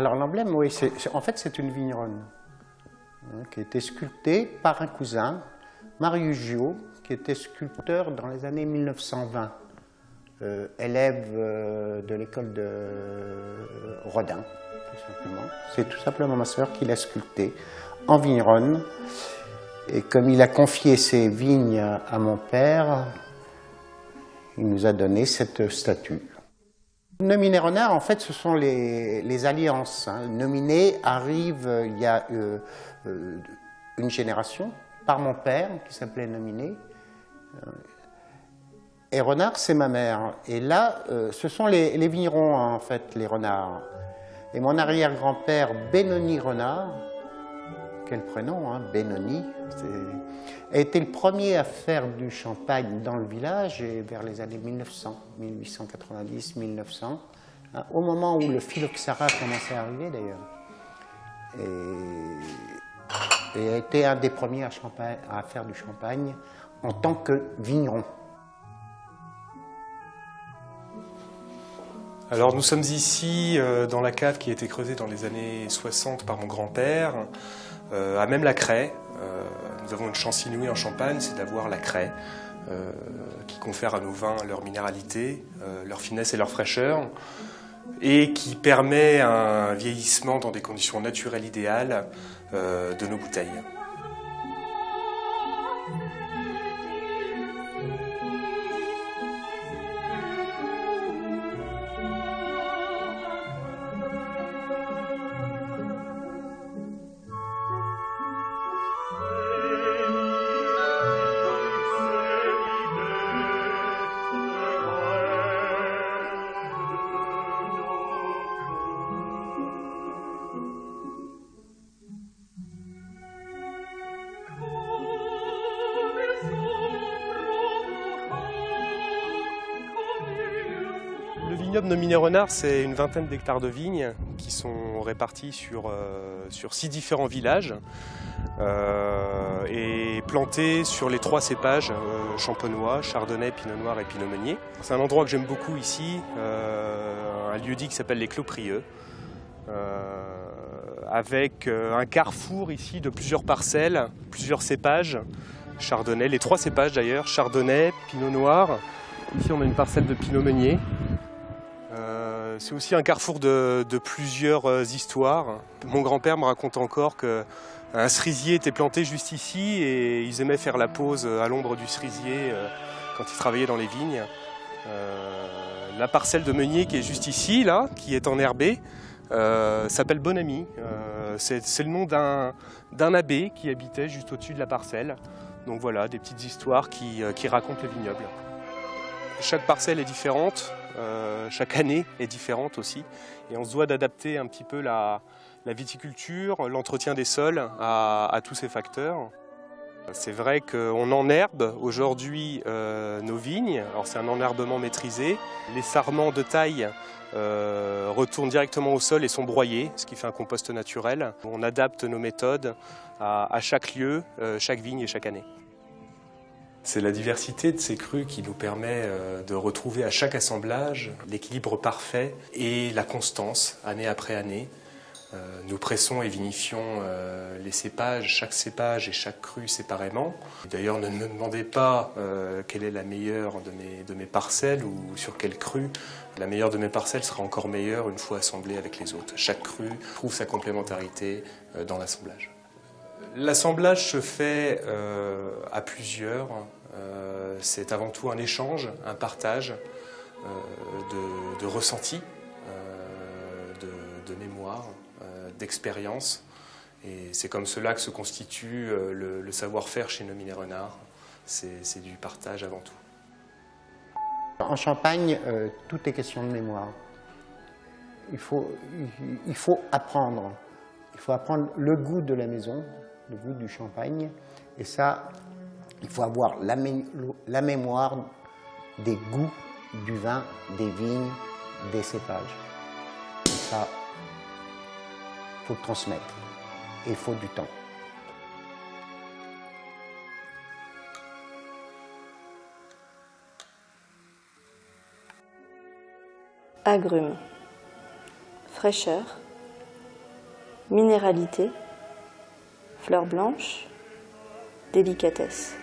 Alors l'emblème, oui, en fait c'est une vigneronne qui a été sculptée par un cousin, Marius Gioult, qui était sculpteur dans les années 1920, élève de l'école de Rodin, tout simplement. C'est tout simplement ma sœur qui l'a sculpté en vigneronne. Et comme il a confié ses vignes à mon père, il nous a donné cette statue. Nominé Renard, en fait, ce sont les alliances. Nominé arrive il y a une génération par mon père, qui s'appelait Nominé. Et Renard, c'est ma mère. Et là, ce sont les vignerons, en fait, les renards. Et mon arrière-grand-père, Benoni Renard, quel prénom, hein, Benoni, a été le premier à faire du champagne dans le village et vers les années 1900, 1890-1900, hein, au moment où le phylloxéra commençait à arriver d'ailleurs. Et a été un des premiers à faire du champagne en tant que vigneron. Alors nous sommes ici dans la cave qui a été creusée dans les années 60 par mon grand-père, à même la craie. Nous avons une chance inouïe en Champagne, c'est d'avoir la craie qui confère à nos vins leur minéralité, leur finesse et leur fraîcheur, et qui permet un vieillissement dans des conditions naturelles idéales de nos bouteilles. Le vignoble Nominé Renard, c'est une vingtaine d'hectares de vignes qui sont répartis sur 6 différents villages et plantés sur les 3 cépages champenois, chardonnay, pinot noir et pinot meunier. C'est un endroit que j'aime beaucoup ici, un lieu-dit qui s'appelle les Clos Prieux, avec un carrefour ici de plusieurs parcelles, plusieurs cépages, chardonnay, les 3 cépages d'ailleurs, chardonnay, pinot noir. Ici on a une parcelle de pinot meunier. C'est aussi un carrefour de plusieurs histoires. Mon grand-père me raconte encore qu'un cerisier était planté juste ici et ils aimaient faire la pause à l'ombre du cerisier quand ils travaillaient dans les vignes. La parcelle de meunier qui est juste ici, là, qui est enherbée, s'appelle Bonami. C'est le nom d'un abbé qui habitait juste au-dessus de la parcelle. Donc voilà, des petites histoires qui racontent le vignoble. Chaque parcelle est différente, chaque année est différente aussi, et on se doit d'adapter un petit peu la viticulture, l'entretien des sols à tous ces facteurs. C'est vrai qu'on enherbe aujourd'hui nos vignes, alors c'est un enherbement maîtrisé. Les sarments de taille retournent directement au sol et sont broyés, ce qui fait un compost naturel. On adapte nos méthodes à chaque lieu, chaque vigne et chaque année. C'est la diversité de ces crus qui nous permet de retrouver à chaque assemblage l'équilibre parfait et la constance, année après année. Nous pressons et vinifions les cépages, chaque cépage et chaque cru séparément. D'ailleurs, ne me demandez pas quelle est la meilleure de mes parcelles ou sur quel cru. La meilleure de mes parcelles sera encore meilleure une fois assemblée avec les autres. Chaque cru trouve sa complémentarité dans l'assemblage. L'assemblage se fait à plusieurs. C'est avant tout un échange, un partage de ressentis, de mémoire, d'expérience. Et c'est comme cela que se constitue le savoir-faire chez Nominé Renard. C'est du partage avant tout. En Champagne, tout est question de mémoire. Il faut apprendre. Il faut apprendre le goût de la maison, le goût du champagne. Et ça, il faut avoir la mémoire des goûts du vin, des vignes, des cépages. Et ça, il faut le transmettre. Et il faut du temps. Agrumes, fraîcheur, minéralité, fleurs blanches, délicatesse.